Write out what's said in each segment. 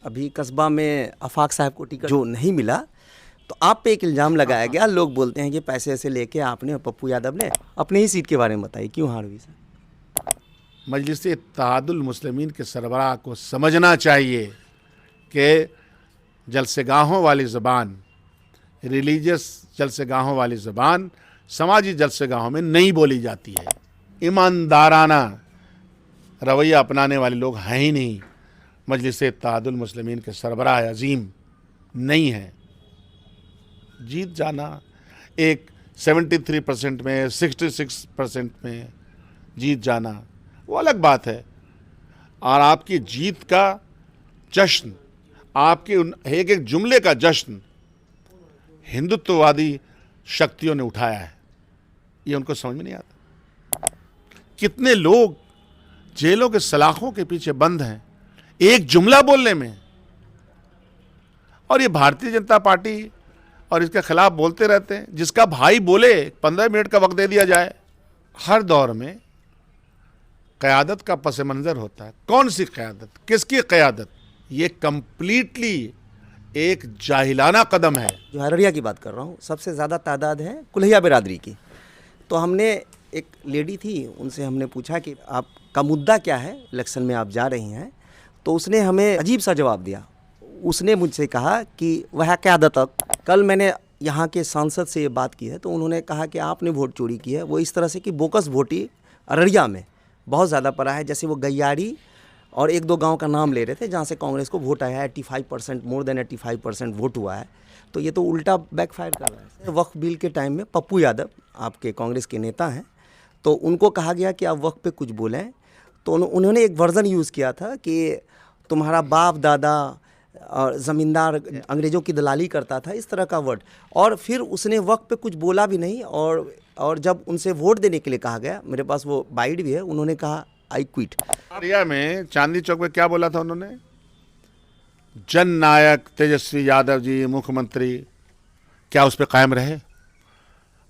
अभी कस्बा में आफाक साहब को टिकट जो नहीं मिला, तो आप पे एक इल्ज़ाम लगाया गया, लोग बोलते हैं कि पैसे ऐसे लेके आपने और पप्पू यादव ने अपनी ही सीट के बारे में बताई, क्यों हार हुई सर? मजलिस इत्तेहादुल मुस्लिमीन के सरबराह को समझना चाहिए कि जलसेगाहों वाली ज़बान, रिलीजियस जलसेगाहों वाली ज़बान समाजी जलसेगाहों में नहीं बोली जाती है। ईमानदाराना रवैया अपनाने वाले लोग हैं ही नहीं। मजलिस इत्तेहादुल मुस्लिमीन के सरबराह अजीम नहीं है। जीत जाना एक 73% में 66% में जीत जाना वो अलग बात है, और आपकी जीत का जश्न, आपके एक एक जुमले का जश्न हिंदुत्ववादी शक्तियों ने उठाया है, ये उनको समझ में नहीं आता। कितने लोग जेलों के सलाखों के पीछे बंद हैं एक जुमला बोलने में, और ये भारतीय जनता पार्टी और इसके खिलाफ बोलते रहते हैं। जिसका भाई बोले 15 मिनट का वक्त दे दिया जाए। हर दौर में क़यादत का पस मंज़र होता है। कौन सी क़यादत, किसकी क़यादत, ये कंप्लीटली एक जाहिलाना कदम है। जो अररिया की बात कर रहा हूँ, सबसे ज़्यादा तादाद है कुल्हिया बिरादरी की। तो हमने एक लेडी थी, उनसे हमने पूछा कि आपका मुद्दा क्या है, इलेक्शन में आप जा रही हैं। तो उसने हमें अजीब सा जवाब दिया। उसने मुझसे कहा कि वह क़यादत। कल मैंने यहाँ के सांसद से ये बात की है, तो उन्होंने कहा कि आपने वोट चोरी की है। वो इस तरह से कि बोकस वोटी अररिया में बहुत ज़्यादा पड़ा है। जैसे वो गैयारी और एक दो गांव का नाम ले रहे थे जहाँ से कांग्रेस को वोट आया है, 85%, मोर देन 85% वोट हुआ है। तो ये तो उल्टा बैकफायर कर रहा है। वक्फ बिल के टाइम में पप्पू यादव आपके कांग्रेस के नेता हैं, तो उनको कहा गया कि आप वक्फ पे कुछ बोलें। तो उन्होंने एक वर्ज़न यूज़ किया था कि तुम्हारा बाप दादा और ज़मींदार अंग्रेज़ों की दलाली करता था, इस तरह का वर्ड। और फिर उसने वक्त पे कुछ बोला भी नहीं, और जब उनसे वोट देने के लिए कहा गया, मेरे पास वो बाइट भी है, उन्होंने कहा आई क्विट। अररिया में चांदनी चौक में क्या बोला था उन्होंने? जन नायक तेजस्वी यादव जी मुख्यमंत्री, क्या उस पर कायम रहे?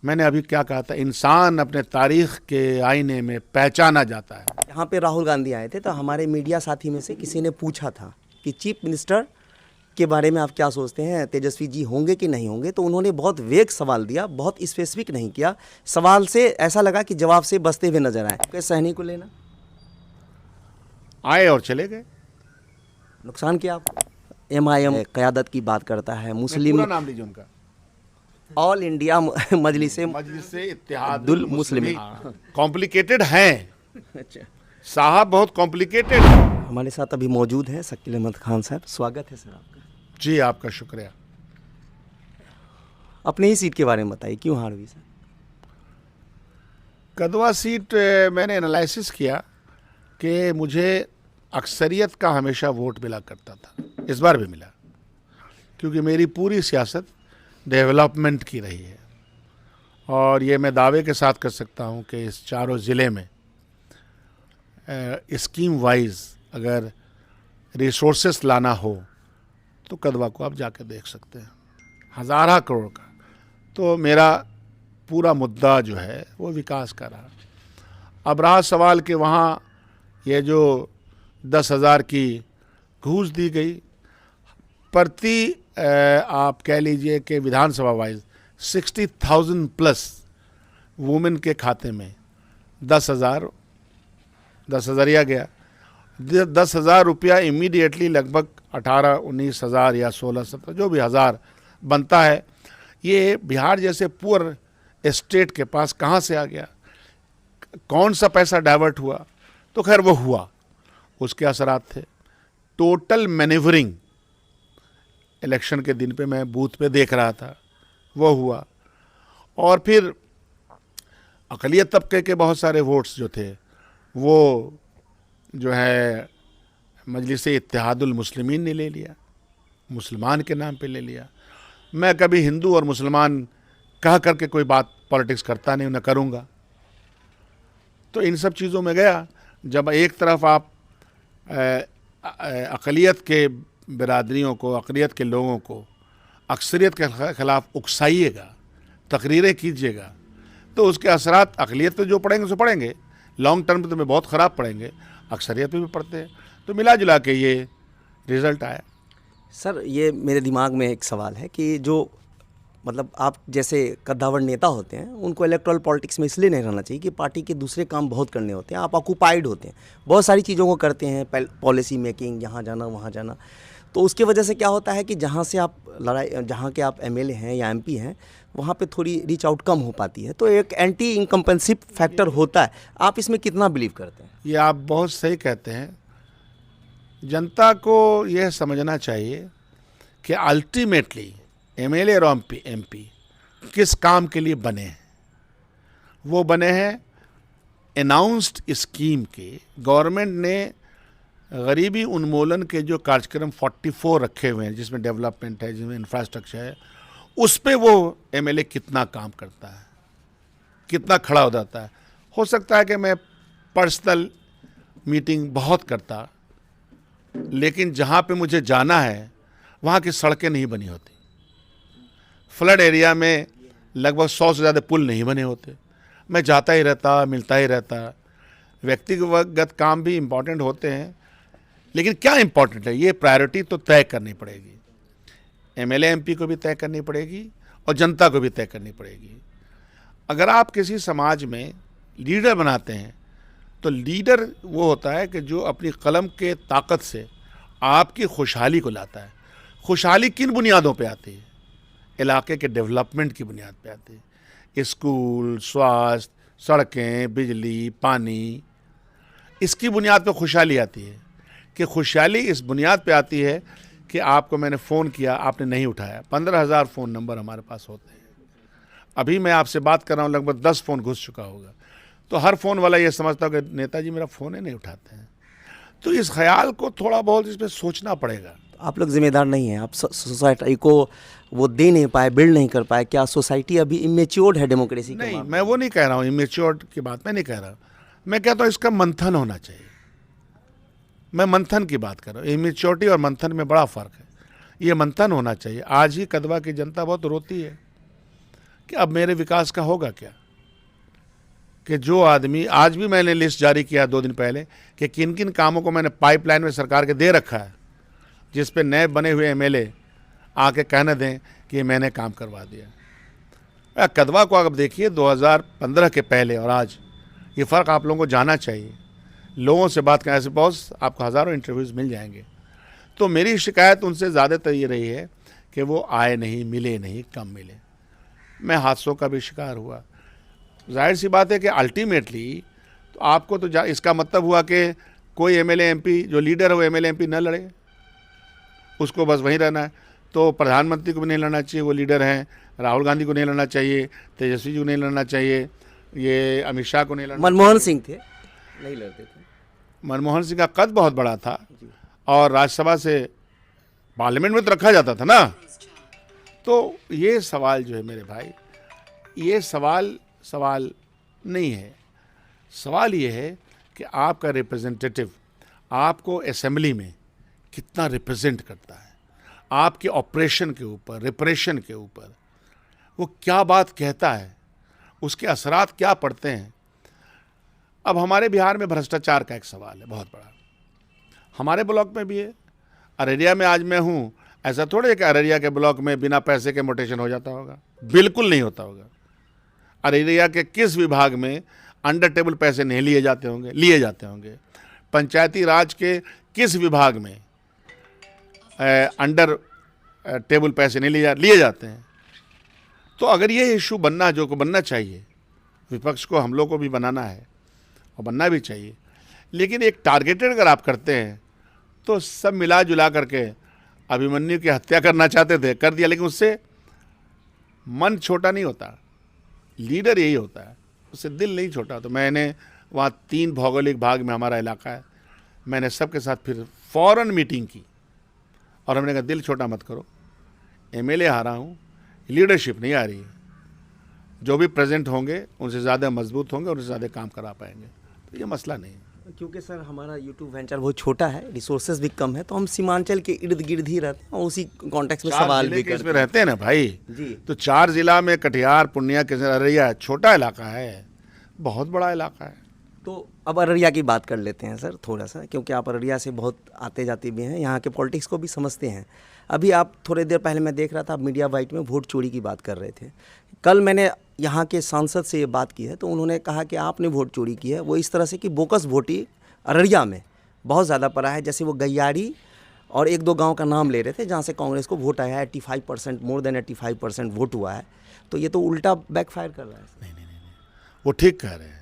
मैंने अभी क्या कहा था, इंसान अपने तारीख के आईने में पहचाना जाता है। यहाँ पे राहुल गांधी आए थे, तो हमारे मीडिया साथी में से किसी ने पूछा था कि चीफ मिनिस्टर के बारे में आप क्या सोचते हैं, तेजस्वी जी होंगे कि नहीं होंगे। तो उन्होंने बहुत वेग सवाल दिया, बहुत स्पेसिफिक नहीं किया। सवाल से ऐसा लगा कि जवाब से बचते हुए नजर आए। कैसे सहनी को लेना, आए और चले गए, नुकसान किया आपको। MIM क़यादत की बात करता है, मुस्लिम, पूरा नाम लीजिए उनका, ऑल इंडिया मजलिस इत्तेहादुल मुस्लिमीन। कॉम्प्लिकेटेड हैं अच्छा साहब, बहुत कॉम्प्लिकेटेड है। हमारे साथ अभी मौजूद हैं शकील अहमद खान साहब, स्वागत है सर आपका। जी आपका शुक्रिया। अपनी ही सीट के बारे में बताइए, क्यों हार हुई सर? कदवा सीट मैंने एनालिसिस किया कि मुझे अक्सरियत का हमेशा वोट मिला करता था, इस बार भी मिला, क्योंकि मेरी पूरी सियासत डेवलपमेंट की रही है। और ये मैं दावे के साथ कर सकता हूँ कि इस चारों ज़िले में स्कीम वाइज अगर रिसोर्सेस लाना हो तो कदवा को आप जाके देख सकते हैं, हज़ारा करोड़ का। तो मेरा पूरा मुद्दा जो है वो विकास का रहा। अब रहा सवाल कि वहाँ ये जो 10,000 की घूस दी गई, प्रति आप कह लीजिए कि विधानसभा वाइज 60,000 प्लस वुमेन के खाते में 10,000 गया। 10,000 रुपया इमीडिएटली लगभग 18-19 या 16-17 जो भी हज़ार बनता है, ये बिहार जैसे पुअर स्टेट के पास कहाँ से आ गया? कौन सा पैसा डाइवर्ट हुआ? तो खैर वो हुआ, उसके असरात थे। टोटल मैनेवरिंग इलेक्शन के दिन पे मैं बूथ पे देख रहा था, वो हुआ। और फिर अक़लियत तबके के बहुत सारे वोट्स जो थे वो जो है मजलिस इत्तेहादुल मुस्लिमीन ने ले लिया, मुसलमान के नाम पे ले लिया। मैं कभी हिंदू और मुसलमान कह करके कोई बात पॉलिटिक्स करता नहीं, न करूँगा। तो इन सब चीज़ों में गया। जब एक तरफ आप अक़लियत के बिरादरियों को, अक़लियत के लोगों को अक्सरियत के ख़िलाफ़ उकसाइएगा, तकरीरें कीजिएगा, तो उसके असरात अक़लियत पे जो पड़ेंगे सो पड़ेंगे, लॉन्ग टर्म पे तो में बहुत ख़राब पड़ेंगे, अक्सरियत पे भी पड़ते हैं। तो मिला जुला के ये रिज़ल्ट आया। सर ये मेरे दिमाग में एक सवाल है कि जो मतलब आप जैसे कद्दावर नेता होते हैं उनको इलेक्टोरल पॉलिटिक्स में इसलिए नहीं रहना चाहिए कि पार्टी के दूसरे काम बहुत करने होते हैं, आप ऑक्यूपाइड होते हैं, बहुत सारी चीज़ों को करते हैं, पॉलिसी मेकिंग, यहाँ जाना वहाँ जाना। तो उसके वजह से क्या होता है कि जहाँ से आप जहाँ के आप एमएलए हैं या एमपी हैं वहाँ पे थोड़ी रीच आउट कम हो पाती है, तो एक एंटी इनकम्पेंसिव फैक्टर होता है। आप इसमें कितना बिलीव करते हैं? ये आप बहुत सही कहते हैं। जनता को यह समझना चाहिए कि अल्टीमेटली एमएलए और एमपी किस काम के लिए बने हैं। वो बने हैं अनाउंस्ड स्कीम के। गवर्नमेंट ने गरीबी उन्मूलन के जो कार्यक्रम 44 रखे हुए हैं, जिसमें डेवलपमेंट है, जिसमें इंफ्रास्ट्रक्चर है, उस पे वो एमएलए कितना काम करता है, कितना खड़ा हो जाता है। हो सकता है कि मैं पर्सनल मीटिंग बहुत करता, लेकिन जहाँ पे मुझे जाना है वहाँ की सड़कें नहीं बनी होती। फ्लड एरिया में लगभग 100 से ज़्यादा पुल नहीं बने होते। मैं जाता ही रहता, मिलता ही रहता। व्यक्तिगत काम भी इम्पॉर्टेंट होते हैं, लेकिन क्या इम्पॉर्टेंट है ये प्रायोरिटी तो तय करनी पड़ेगी। एमएलए एमपी को भी तय करनी पड़ेगी और जनता को भी तय करनी पड़ेगी। अगर आप किसी समाज में लीडर बनाते हैं तो लीडर वो होता है कि जो अपनी कलम के ताकत से आपकी खुशहाली को लाता है। खुशहाली किन बुनियादों पे आती है? इलाके के डेवलपमेंट की बुनियाद पे आती है। स्कूल, स्वास्थ्य, सड़कें, बिजली, पानी, इसकी बुनियाद पे खुशहाली आती है। कि खुशहाली इस बुनियाद पे आती है कि आपको मैंने फ़ोन किया, आपने नहीं उठाया। 15,000 फ़ोन नंबर हमारे पास होते हैं। अभी मैं आपसे बात कर रहा हूँ, लगभग 10 फ़ोन घुस चुका होगा। तो हर फ़ोन वाला ये समझता होगा कि नेताजी मेरा फ़ोन ही नहीं उठाते हैं। तो इस ख्याल को थोड़ा बहुत इस पर सोचना पड़ेगा। आप लोग जिम्मेदार नहीं हैं, आप सोसाइटी को वो दे नहीं पाए, बिल्ड नहीं कर पाए। क्या सोसाइटी अभी इमेच्योर्ड है डेमोक्रेसी के? नहीं, मैं वो नहीं कह रहा हूँ, इमेच्योर्ड की बात मैं नहीं कह रहा। मैं कहता हूँ इसका मंथन होना चाहिए। मैं मंथन की बात कर रहा हूँ। इमेच्योरिटी और मंथन में बड़ा फ़र्क है। ये मंथन होना चाहिए। आज ही कदवा की जनता बहुत रोती है कि अब मेरे विकास का होगा क्या। कि जो आदमी, आज भी मैंने लिस्ट जारी किया 2 दिन पहले कि किन किन कामों को मैंने पाइपलाइन में सरकार के दे रखा है, जिस पे नए बने हुए एमएलए आके कहने दें कि मैंने काम करवा दिया। कदवा को आप देखिए 2015 के पहले और आज, ये फ़र्क आप लोगों को जानना चाहिए। लोगों से बात करें, ऐसे बहुत आपको हज़ारों इंटरव्यूज़ मिल जाएंगे। तो मेरी शिकायत उनसे ज़्यादातर ये रही है कि वो आए नहीं, मिले नहीं, कम मिले। मैं हादसों का भी शिकार हुआ। जाहिर सी बात है कि अल्टीमेटली तो आपको तो इसका मतलब हुआ कि कोई एमएलए एमपी जो लीडर है वो एमएलए एमपी न लड़े, उसको बस वहीं रहना है। तो प्रधानमंत्री को भी नहीं लड़ना चाहिए, वो लीडर हैं। राहुल गांधी को नहीं लड़ना चाहिए, तेजस्वी जी को नहीं लड़ना चाहिए, ये अमित शाह को नहीं लड़ना। मनमोहन सिंह थे, नहीं लड़ते थे। मनमोहन सिंह का कद बहुत बड़ा था और राज्यसभा से पार्लियामेंट में तो रखा जाता था ना। तो ये सवाल जो है मेरे भाई, ये सवाल नहीं है। सवाल ये है कि आपका रिप्रेजेंटेटिव आपको असेंबली में कितना रिप्रेजेंट करता है, आपके ऑपरेशन के ऊपर, रिप्रेशन के ऊपर वो क्या बात कहता है, उसके असरात क्या पड़ते हैं। अब हमारे बिहार में भ्रष्टाचार का एक सवाल है बहुत बड़ा। हमारे ब्लॉक में भी है, अररिया में आज मैं हूँ। ऐसा थोड़े है कि अररिया के ब्लॉक में बिना पैसे के मोटेशन हो जाता होगा, बिल्कुल नहीं होता होगा। अररिया के किस विभाग में अंडर टेबल पैसे नहीं लिए जाते होंगे। पंचायती राज के किस विभाग में अंडर टेबल पैसे नहीं लिए जाते हैं। तो अगर ये इशू बनना जो को बनना चाहिए, विपक्ष को, हम लोग को भी बनाना है और बनना भी चाहिए, लेकिन एक टारगेटेड अगर आप करते हैं तो सब मिला जुला करके अभिमन्यु की हत्या करना चाहते थे, कर दिया, लेकिन उससे मन छोटा नहीं होता। लीडर यही होता है, उससे दिल नहीं छोटा। तो मैंने वहाँ 3 भौगोलिक भाग में हमारा इलाका है, मैंने सबके साथ फिर फ़ौरन मीटिंग की और हमने कहा दिल छोटा मत करो, एमएलए हारा हूँ, लीडरशिप नहीं आ रही है। जो भी प्रेजेंट होंगे उनसे ज़्यादा मजबूत होंगे और उनसे ज़्यादा काम करा पाएंगे। तो ये मसला नहीं है। क्योंकि सर हमारा यूट्यूब वेंचर बहुत छोटा है, रिसोर्सेज भी कम है, तो हम सीमांचल के इर्द गिर्द ही रहते हैं और उसी कॉन्टेक्स्ट में सवाल भी करते हैं। रहते हैं ना भाई जी। तो 4 जिला में कटिहार, पूर्णिया, अररिया छोटा इलाका है, बहुत बड़ा इलाका है। तो अब अररिया की बात कर लेते हैं सर थोड़ा सा, क्योंकि आप अररिया से बहुत आते जाते भी हैं, यहाँ के पॉलिटिक्स को भी समझते हैं। अभी आप थोड़ी देर पहले मैं देख रहा था, आप मीडिया वाइट में वोट चोरी की बात कर रहे थे। कल मैंने यहाँ के सांसद से ये बात की है तो उन्होंने कहा कि आपने वोट चोरी की है, वो इस तरह से कि बोकस वोटी अररिया में बहुत ज़्यादा पड़ा है। जैसे वो गैयारी और एक दो गांव का नाम ले रहे थे जहाँ से कांग्रेस को वोट आया है, 85%, मोर देन 85% वोट हुआ है। तो ये तो उल्टा बैकफायर कर रहा है। नहीं, वो ठीक कह रहे हैं।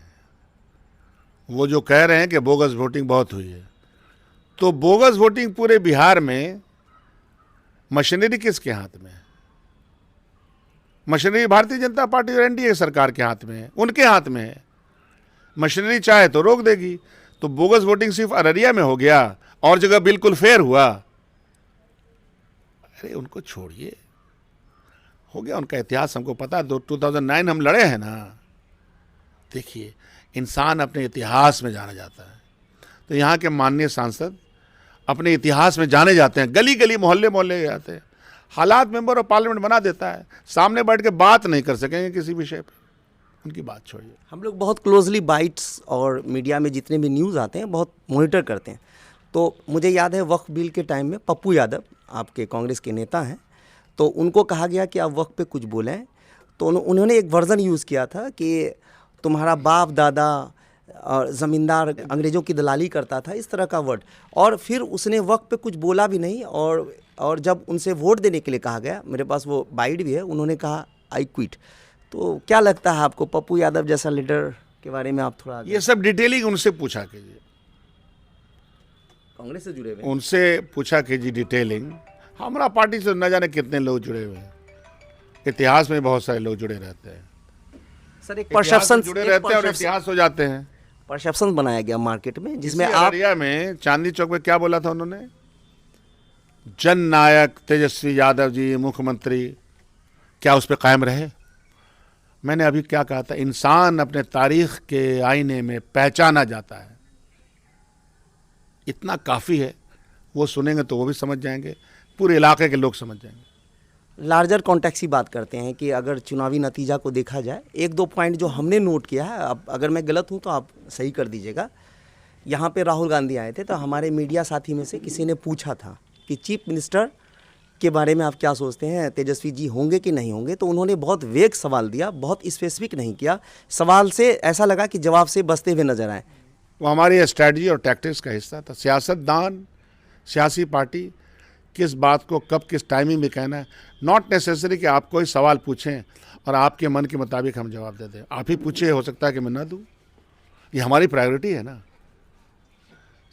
वो जो कह रहे हैं कि बोगस वोटिंग बहुत हुई है, तो बोगस वोटिंग पूरे बिहार में मशीनरी किसके हाथ में है? मशीनरी भारतीय जनता पार्टी और एनडीए सरकार के हाथ में है, उनके हाथ में है। मशीनरी चाहे तो रोक देगी। तो बोगस वोटिंग सिर्फ अररिया में हो गया और जगह बिल्कुल फेयर हुआ? अरे उनको छोड़िए, हो गया उनका इतिहास हमको पता है। 2009 हम लड़े हैं ना। देखिए, इंसान अपने इतिहास में जाना जाता है। तो यहाँ के माननीय सांसद अपने इतिहास में जाने जाते हैं, गली गली मोहल्ले मोहल्ले जाते हैं। हालात मेंबर ऑफ पार्लियामेंट बना देता है, सामने बैठ के बात नहीं कर सकेंगे किसी विषय पे, उनकी बात छोड़िए। हम लोग बहुत क्लोजली बाइट्स और मीडिया में जितने भी न्यूज़ आते हैं बहुत मॉनिटर करते हैं। तो मुझे याद है वक्फ बिल के टाइम में पप्पू यादव आपके कांग्रेस के नेता हैं, तो उनको कहा गया कि आप वक्फ पे कुछ बोलें। तो उन्होंने एक वर्ज़न यूज़ किया था कि तुम्हारा बाप दादा और ज़मींदार अंग्रेज़ों की दलाली करता था, इस तरह का वर्ड। और फिर उसने वक्त पे कुछ बोला भी नहीं। और जब उनसे वोट देने के लिए कहा गया, मेरे पास वो बाइट भी है, उन्होंने कहा आई क्विट। तो क्या लगता है आपको पप्पू यादव जैसा लीडर के बारे में आप थोड़ा ये सब डिटेलिंग उनसे पूछा कीजिए, कांग्रेस से जुड़े हुए उनसे पूछा कीजिए डिटेलिंग। हमारा पार्टी से न जाने कितने लोग जुड़े हुए हैं, इतिहास में बहुत सारे लोग जुड़े रहते हैं सर। एक परसेप्शन जुड़े रहते हैं और इतिहास हो जाते हैं। परसेप्शन बनाया गया मार्केट में, जिसमें आप अररिया में चांदनी चौक में क्या बोला था उन्होंने? जन नायक तेजस्वी यादव जी मुख्यमंत्री, क्या उस पर कायम रहे? मैंने अभी क्या कहा था, इंसान अपने तारीख के आईने में पहचाना जाता है, इतना काफ़ी है। वो सुनेंगे तो वो भी समझ जाएंगे, पूरे इलाके के लोग समझ जाएंगे। लार्जर कॉन्टेक्स्ट की बात करते हैं कि अगर चुनावी नतीजा को देखा जाए, एक दो पॉइंट जो हमने नोट किया है, अब अगर मैं गलत हूं तो आप सही कर दीजिएगा। यहाँ पे राहुल गांधी आए थे तो हमारे मीडिया साथी में से किसी ने पूछा था कि चीफ मिनिस्टर के बारे में आप क्या सोचते हैं, तेजस्वी जी होंगे कि नहीं होंगे? तो उन्होंने बहुत वेग सवाल दिया, बहुत स्पेसिफिक नहीं किया। सवाल से ऐसा लगा कि जवाब से बचते हुए नजर आए। वो हमारी स्ट्रैटेजी और टैक्टिक्स का हिस्सा था। सियासतदान, सियासी पार्टी किस बात को कब किस टाइमिंग में कहना है, नॉट नेसेसरी कि आप कोई सवाल पूछें और आपके मन के मुताबिक हम जवाब दे दें। आप ही पूछे, हो सकता है कि मैं ना दूं। ये हमारी प्रायोरिटी है ना।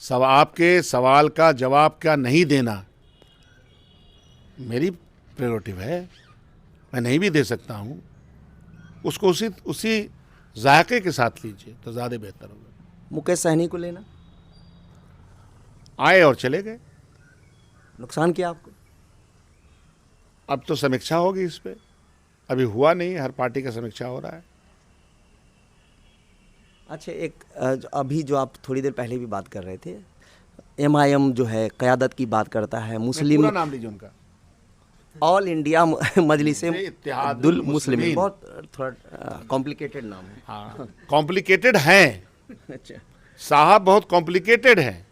सब आपके सवाल का जवाब क्या नहीं देना मेरी प्रेरोटिव है, मैं नहीं भी दे सकता हूं। उसको उसी जायके के साथ लीजिए तो ज़्यादा बेहतर होगा। मुकेश सहनी को लेना, आए और चले गए, नुकसान किया आपको? अब तो समीक्षा होगी इस पे, अभी हुआ नहीं, हर पार्टी का समीक्षा हो रहा है। अच्छा, एक अभी जो आप थोड़ी देर पहले भी बात कर रहे थे, MIM जो है क़यादत की बात करता है, मुस्लिम, पूरा नाम लीजिए उनका, ऑल इंडिया मजलिस इत्तेहादुल मुस्लिमीन। बहुत थोड़ा कॉम्प्लिकेटेड नाम है। हाँ, कॉम्प्लिकेटेड हैं अच्छा, साहब, बहुत कॉम्प्लिकेटेड हैं।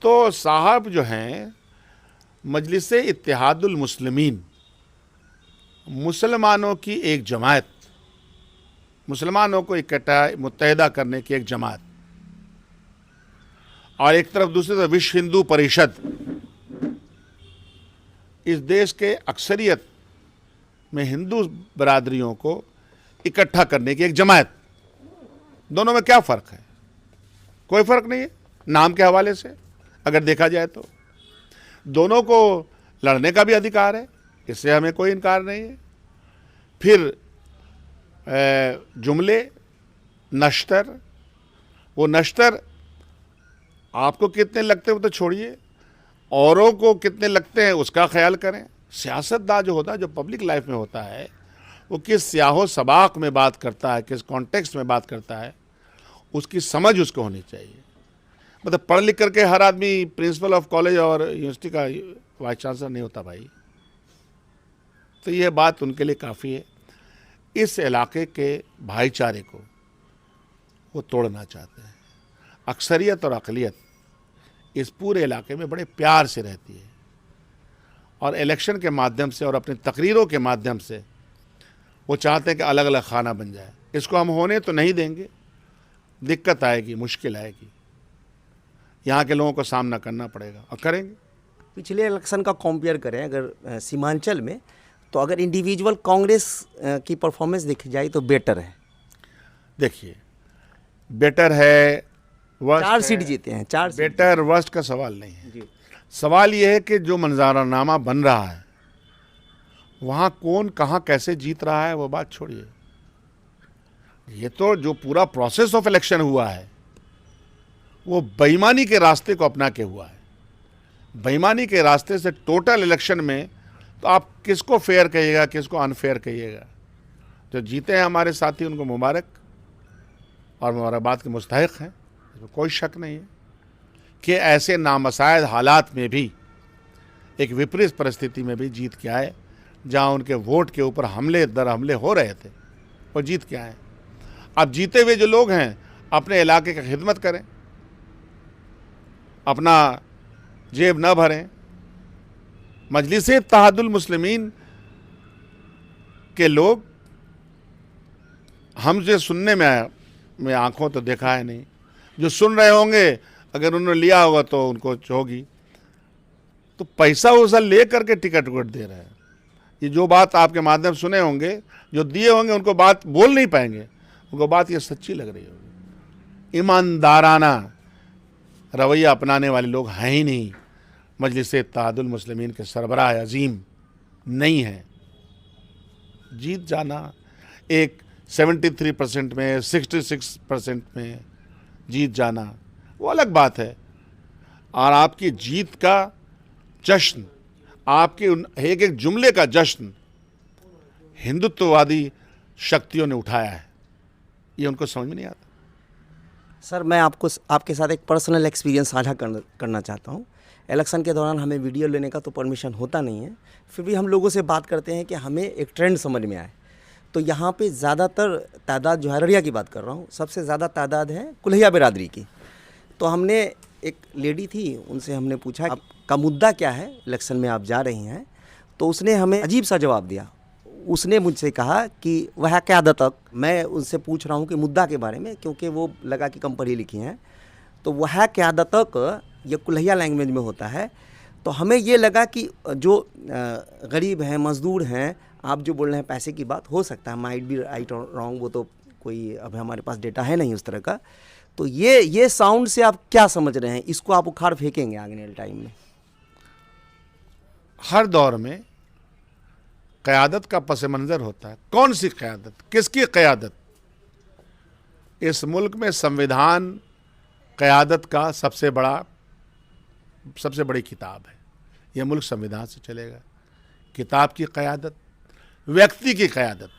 तो साहब जो हैं मजलिस इत्तेहादुल मुस्लिमीन, मुसलमानों की एक जमात, मुसलमानों को इकट्ठा मुत्तहिदा करने की एक जमात, और एक तरफ दूसरी तरफ विश्व हिंदू परिषद, इस देश के अक्सरियत में हिंदू बरादरियों को इकट्ठा करने की एक जमात। दोनों में क्या फ़र्क है? कोई फ़र्क नहीं है नाम के हवाले से अगर देखा जाए तो। दोनों को लड़ने का भी अधिकार है, इससे हमें कोई इनकार नहीं है। फिर जुमले, नश्तर, वो नश्तर आपको कितने लगते हैं वो तो छोड़िए, औरों को कितने लगते हैं उसका ख्याल करें। सियासतदान जो होता है, जो पब्लिक लाइफ में होता है, वो किस स्याहो सबाक में बात करता है, किस कॉन्टेक्स्ट में बात करता है, उसकी समझ उसको होनी चाहिए। मतलब पढ़ लिख करके हर आदमी प्रिंसिपल ऑफ कॉलेज और यूनिवर्सिटी का वाइस चांसलर नहीं होता भाई। तो ये बात उनके लिए काफ़ी है। इस इलाके के भाईचारे को वो तोड़ना चाहते हैं। अक्सरियत और अक़लियत इस पूरे इलाके में बड़े प्यार से रहती है और इलेक्शन के माध्यम से और अपनी तकरीरों के माध्यम से वो चाहते हैं कि अलग अलग खाना बन जाए। इसको हम होने तो नहीं देंगे, दिक्कत आएगी, मुश्किल आएगी, यहाँ के लोगों को सामना करना पड़ेगा और करेंगे। पिछले इलेक्शन का कंपेयर करें अगर सीमांचल में, तो अगर इंडिविजुअल कांग्रेस की परफॉर्मेंस देखी जाए तो बेटर है। देखिए, बेटर है, वर्स्ट 4 सीट जीते हैं, 4 सीट। बेटर वर्स्ट का सवाल नहीं है जी। सवाल ये है कि जो मंजरनामा बन रहा है वहाँ कौन कहाँ कैसे जीत रहा है वो बात छोड़िए। ये तो जो पूरा प्रोसेस ऑफ इलेक्शन हुआ है वो बेईमानी के रास्ते को अपना के हुआ है। बेईमानी के रास्ते से टोटल इलेक्शन में तो आप किसको फेयर कहिएगा, किसको अनफेयर कहिएगा। जो जीते हैं हमारे साथी उनको मुबारक और मुबारकबाद के मुस्तहिक हैं, इसमें कोई शक नहीं है कि ऐसे नामसायद हालात में भी, एक विपरीत परिस्थिति में भी जीत के आए, जहां उनके वोट के ऊपर हमले दर हमले हो रहे थे, वो जीत के आए। अब जीते हुए जो लोग हैं अपने इलाके की खिदमत करें, अपना जेब न भरें। मजलिस-ए-इत्तेहादुल मुस्लिमीन के लोग हमसे सुनने में आंखों तो देखा है नहीं, जो सुन रहे होंगे अगर उन्होंने लिया होगा तो उनको होगी, तो पैसा वैसा ले करके टिकट विकट दे रहे हैं। ये जो बात आपके माध्यम सुने होंगे, जो दिए होंगे, उनको बात बोल नहीं पाएंगे, उनको बात ये सच्ची लग रही होगी। ईमानदाराना रवैया अपनाने वाले लोग हैं ही नहीं। मजलिस-ए-इत्तेहादुल मुस्लिमीन के सरबराह अजीम नहीं है। जीत जाना एक 73% में, 66% में जीत जाना वो अलग बात है। और आपकी जीत का जश्न, आपके एक एक जुमले का जश्न हिंदुत्ववादी शक्तियों ने उठाया है, ये उनको समझ में नहीं आता। सर, मैं आपके साथ एक पर्सनल एक्सपीरियंस साझा करना चाहता हूँ। इलेक्शन के दौरान हमें वीडियो लेने का तो परमिशन होता नहीं है, फिर भी हम लोगों से बात करते हैं कि हमें एक ट्रेंड समझ में आए। तो यहाँ पे ज़्यादातर तादाद, जो अररिया की बात कर रहा हूँ, सबसे ज़्यादा तादाद है कुल्हिया बिरादरी की। तो हमने, एक लेडी थी, उनसे हमने पूछा आपका मुद्दा क्या है, इलेक्शन में आप जा रही हैं। तो उसने हमें अजीब सा जवाब दिया। उसने मुझसे कहा कि वह क़यादत, मैं उनसे पूछ रहा हूँ कि मुद्दा के बारे में, क्योंकि वो लगा कि कम पढ़ी लिखी हैं। तो वह क़यादत ये कुल्हिया लैंग्वेज में होता है। तो हमें ये लगा कि जो गरीब हैं, मज़दूर हैं, आप जो बोल रहे हैं पैसे की बात, हो सकता है, माइट बी राइट और रॉन्ग, वो तो कोई अब हमारे पास डेटा है नहीं उस तरह का। तो ये साउंड से आप क्या समझ रहे हैं, इसको आप उखाड़ फेंकेंगे आगे टाइम में? हर दौर में क़यादत का पस मंज़र होता है। कौन सी क़यादत, किसकी क़यादत? इस मुल्क में संविधान क़यादत का सबसे बड़ी किताब है। यह मुल्क संविधान से चलेगा। किताब की क़यादत, व्यक्ति की क़यादत,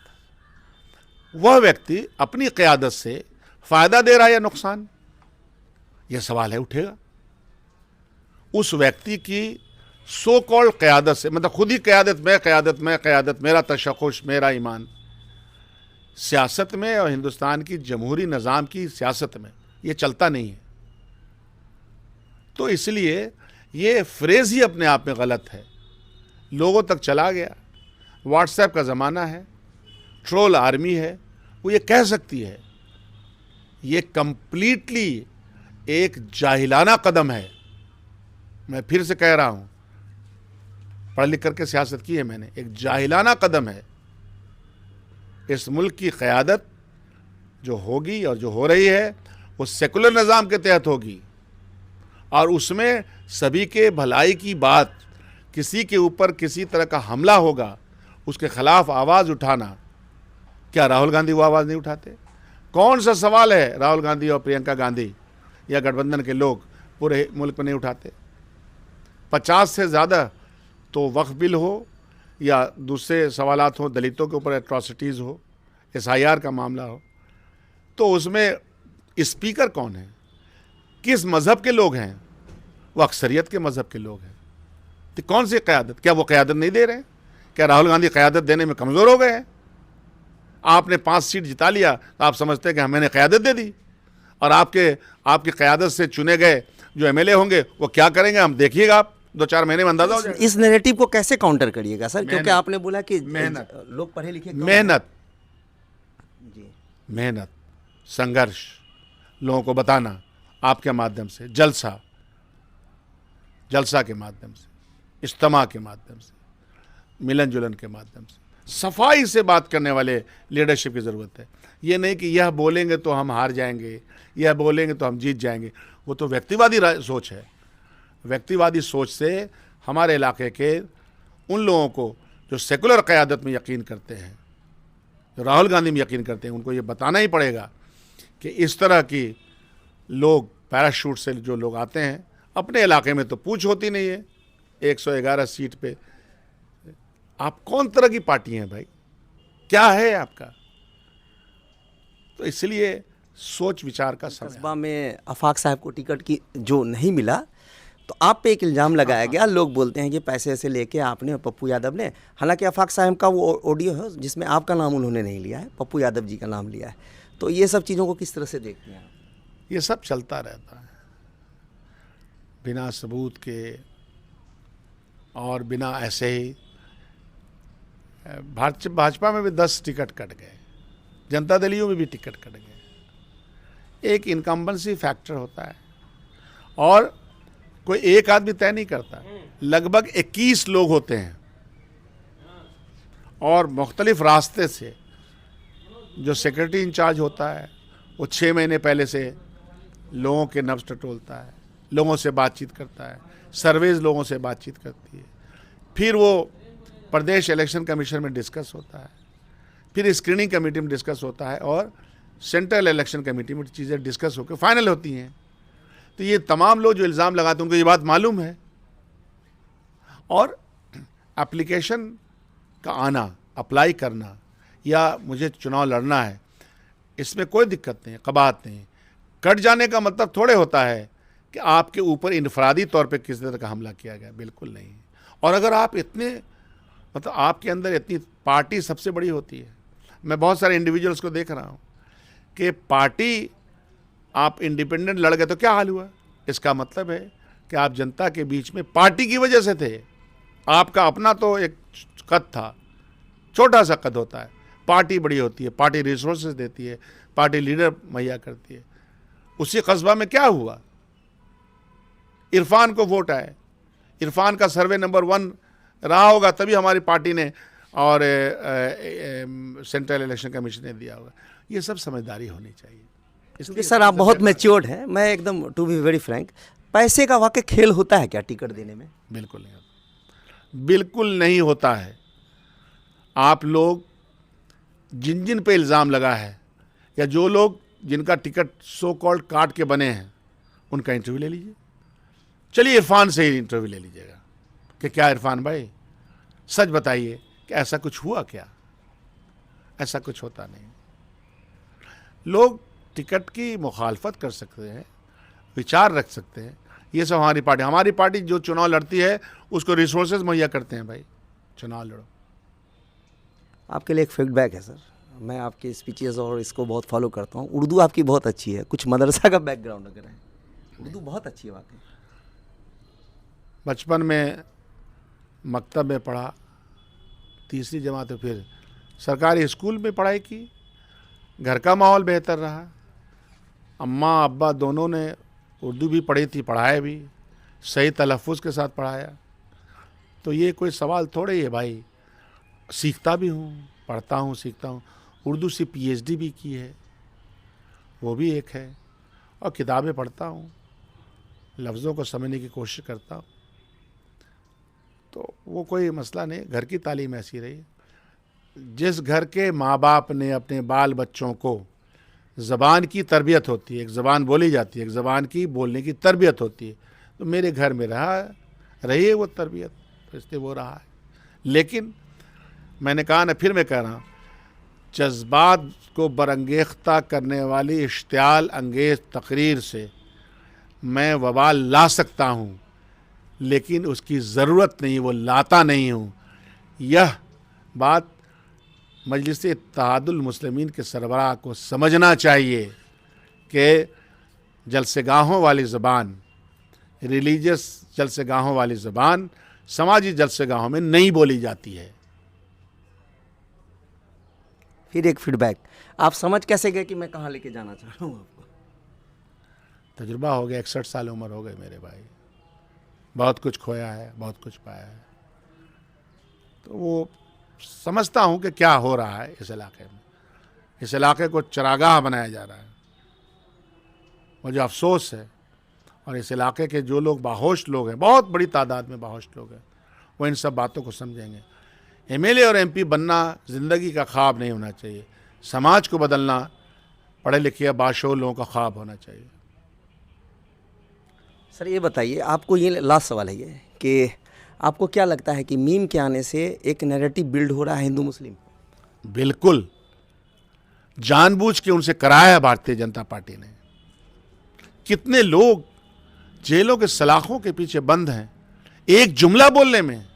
वह व्यक्ति अपनी क़यादत से फ़ायदा दे रहा है या नुकसान, यह सवाल है, उठेगा। उस व्यक्ति की सो कॉल्ड क़यादत से, मतलब खुद ही क़यादत, मेरा तशख़्ख़ुस, मेरा ईमान, सियासत में और हिंदुस्तान की जमहूरी निज़ाम की सियासत में ये चलता नहीं है। तो इसलिए ये फ्रेज़ ही अपने आप में गलत है, लोगों तक चला गया। व्हाट्सएप का ज़माना है, ट्रोल आर्मी है, वो ये कह सकती है। ये कंप्लीटली एक जाहिलाना कदम है। मैं फिर से कह रहा हूँ, पढ़ लिख करके सियासत की है मैंने, एक जाहिलाना कदम है। इस मुल्क की क़यादत जो होगी और जो हो रही है वो सेकुलर निज़ाम के तहत होगी, और उसमें सभी के भलाई की बात, किसी के ऊपर किसी तरह का हमला होगा उसके ख़िलाफ़ आवाज़ उठाना। क्या राहुल गांधी वो आवाज़ नहीं उठाते? कौन सा सवाल है राहुल गांधी और प्रियंका गांधी या गठबंधन के लोग पूरे मुल्क में नहीं उठाते? 50 से ज़्यादा तो वक्फ बिल हो या दूसरे सवालात हो, दलितों के ऊपर एट्रॉसिटीज़ हो, SIR का मामला हो, तो उसमें स्पीकर कौन है, किस मज़हब के लोग हैं? वो अक्सरियत के मज़हब के लोग हैं। तो कौन सी क़यादत? क्या वो क़यादत नहीं दे रहे हैं? क्या राहुल गांधी क़यादत देने में कमज़ोर हो गए हैं? आपने 5 सीट जिता लिया तो आप समझते हैं कि मैंने क़यादत दे दी, और आपकी क़यादत से चुने गए जो एमएलए होंगे वो क्या करेंगे, हम देखिएगा, आप 2-4 महीने में अंदाजा हो जाएगा। इस नैरेटिव को कैसे काउंटर करिएगा सर, क्योंकि आपने बोला कि मेहनत, लोग पढ़े लिखे कम हैं। मेहनत, जी, मेहनत, संघर्ष, लोगों को बताना आपके माध्यम से, जलसा के माध्यम से, इज्तिमा के माध्यम से, मिलन जुलन के माध्यम से, सफाई से बात करने वाले लीडरशिप की ज़रूरत है। ये नहीं कि यह बोलेंगे तो हम हार जाएंगे, यह बोलेंगे तो हम जीत जाएंगे, वो तो व्यक्तिवादी सोच है। व्यक्तिवादी सोच से हमारे इलाके के उन लोगों को जो सेकुलर क़यादत में यकीन करते हैं, जो राहुल गांधी में यकीन करते हैं, उनको ये बताना ही पड़ेगा कि इस तरह की लोग पैराशूट से जो लोग आते हैं, अपने इलाके में तो पूछ होती नहीं है। 111 सीट पे आप कौन तरह की पार्टी हैं भाई, क्या है आपका? तो इसलिए सोच विचार का समय। कस्बा में आफाक साहब को टिकट की जो नहीं मिला, तो आप पे एक इल्ज़ाम लगाया गया, लोग बोलते हैं कि पैसे से लेके आपने, पप्पू यादव ने, हालांकि आफाक साहब का वो ऑडियो है जिसमें आपका नाम उन्होंने नहीं लिया है, पप्पू यादव जी का नाम लिया है। तो ये सब चीज़ों को किस तरह से देखते हैं आप? ये सब चलता रहता है बिना सबूत के और बिना ऐसे ही। भाजपा में भी 10 टिकट कट गए, जनता दलियों में भी टिकट कट गए। एक इनकम्बेंसी फैक्टर होता है और कोई एक आदमी तय नहीं करता, लगभग 21 लोग होते हैं और मुख्तलिफ रास्ते से जो सेक्रेटरी इंचार्ज होता है वो 6 महीने पहले से लोगों के नब्ज़ टटोलता है, लोगों से बातचीत करता है, सर्वेज लोगों से बातचीत करती है, फिर वो प्रदेश इलेक्शन कमीशन में डिस्कस होता है, फिर स्क्रीनिंग कमेटी में डिस्कस होता है और सेंट्रल इलेक्शन कमेटी में चीज़ें डिस्कस होकर फाइनल होती हैं। तो ये तमाम लोग जो इल्ज़ाम लगाते हैं उनको ये बात मालूम है। और एप्लीकेशन का आना, अप्लाई करना या मुझे चुनाव लड़ना है, इसमें कोई दिक्कत नहीं है, कबाहत नहीं। कट जाने का मतलब थोड़े होता है कि आपके ऊपर इनफरादी तौर पे किसी तरह का हमला किया गया, बिल्कुल नहीं। और अगर आप इतने, मतलब आपके अंदर इतनी, पार्टी सबसे बड़ी होती है। मैं बहुत सारे इंडिविजुअल्स को देख रहा हूँ कि पार्टी, आप इंडिपेंडेंट लड़ गए तो क्या हाल हुआ, इसका मतलब है कि आप जनता के बीच में पार्टी की वजह से थे। आपका अपना तो एक कद था, छोटा सा कद होता है, पार्टी बड़ी होती है, पार्टी रिसोर्सेज देती है, पार्टी लीडर मुहैया करती है। उसी कस्बा में क्या हुआ, इरफान को वोट आए, इरफान का सर्वे नंबर 1 रहा होगा तभी हमारी पार्टी ने और सेंट्रल इलेक्शन कमीशन ने दिया होगा। ये सब समझदारी होनी चाहिए। क्योंकि सर आप बहुत मैच्योर्ड हैं, मैं एकदम टू बी वेरी फ्रैंक, पैसे का वाकई खेल होता है क्या टिकट देने में? बिल्कुल नहीं होता, बिल्कुल नहीं होता है। आप लोग जिन जिन पे इल्ज़ाम लगा है या जो लोग जिनका टिकट सो कॉल्ड काट के बने हैं उनका इंटरव्यू ले लीजिए। चलिए इरफान से ही इंटरव्यू ले लीजिएगा कि क्या इरफान भाई सच बताइए कि ऐसा कुछ हुआ क्या? ऐसा कुछ होता नहीं। लोग टिकट की मुखालफत कर सकते हैं, विचार रख सकते हैं, ये सब हमारी पार्टी जो चुनाव लड़ती है उसको रिसोर्सेज मुहैया करते हैं। भाई चुनाव लड़ो। आपके लिए एक फीडबैक है सर, मैं आपके स्पीचेस और इसको बहुत फॉलो करता हूँ। उर्दू आपकी बहुत अच्छी है, कुछ मदरसा का बैकग्राउंड अगर है, उर्दू बहुत अच्छी है वाकई। बचपन में मकतब में पढ़ा, 3री जमात में फिर सरकारी स्कूल में पढ़ाई की, घर का माहौल बेहतर रहा, अम्मा अब्बा दोनों ने उर्दू भी पढ़ी थी, पढ़ाया भी, सही तलफ़ुज़ के साथ पढ़ाया। तो ये कोई सवाल थोड़े ही है भाई, सीखता भी हूँ, पढ़ता हूँ, सीखता हूँ। उर्दू से PhD भी की है, वो भी एक है, और किताबें पढ़ता हूँ, लफ्ज़ों को समझने की कोशिश करता हूँ। तो वो कोई मसला नहीं, घर की तालीम ऐसी रही। जिस घर के माँ बाप ने अपने बाल बच्चों को ज़बान की तरबियत होती है, एक ज़बान बोली जाती है, एक ज़बान की बोलने की तरबियत होती है, तो मेरे घर में रही है वो तरबियत, तो इसलिए वो रहा है। लेकिन मैंने कहा ना, फिर मैं कह रहा हूँ, जज्बात को बरंगेख्ता करने वाली इश्तियाल अंगेज़ तकरीर से मैं वबाल ला सकता हूँ, लेकिन उसकी ज़रूरत नहीं, वो लाता नहीं हूँ। यह बात मजलिस इत्तेहादुल मुस्लिमीन के सरबराह को समझना चाहिए कि जलसेगाहों वाली ज़बान, रिलीजियस जलसेगाहों वाली ज़बान समाजी जलसेगाहों में नहीं बोली जाती है। फिर एक फीडबैक, आप समझ कैसे गए कि मैं कहाँ लेके जाना चाह रहा हूँ आपको? तजुर्बा हो गया, 61 साल उम्र हो गई मेरे भाई, बहुत कुछ खोया है, बहुत कुछ पाया है। तो वो समझता हूँ कि क्या हो रहा है इस इलाके में। इस इलाके को चरागाह बनाया जा रहा है। मुझे अफसोस है, और इस इलाके के जो लोग बाहोश लोग हैं, बहुत बड़ी तादाद में बाहोश लोग हैं, वो इन सब बातों को समझेंगे। एमएलए और एमपी बनना ज़िंदगी का ख्वाब नहीं होना चाहिए। समाज को बदलना पढ़े लिखे बाशोर लोगों का ख्वाब होना चाहिए। सर ये बताइए, आपको ये लास्ट सवाल है ये कि आपको क्या लगता है कि मीम के आने से एक नैरेटिव बिल्ड हो रहा है हिंदू मुस्लिम? बिल्कुल, जानबूझ के उनसे कराया है भारतीय जनता पार्टी ने। कितने लोग जेलों के सलाखों के पीछे बंद हैं एक जुमला बोलने में,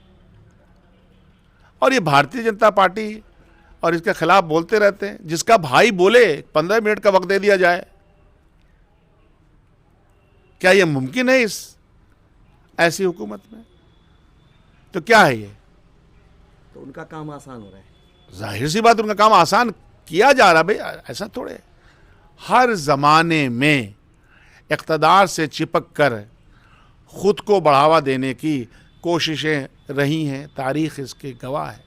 और ये भारतीय जनता पार्टी और इसके खिलाफ बोलते रहते हैं। जिसका भाई बोले 15 मिनट का वक्त दे दिया जाए, क्या यह मुमकिन है इस ऐसी हुकूमत में? तो क्या है ये? तो उनका काम आसान हो रहा है। जाहिर सी बात, उनका काम आसान किया जा रहा। भाई ऐसा थोड़े, हर जमाने में इक़्तिदार से चिपक कर खुद को बढ़ावा देने की कोशिशें रही हैं। तारीख इसके गवाह है।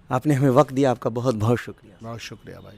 आपने हमें वक्त दिया, आपका बहुत बहुत शुक्रिया। बहुत शुक्रिया भाई।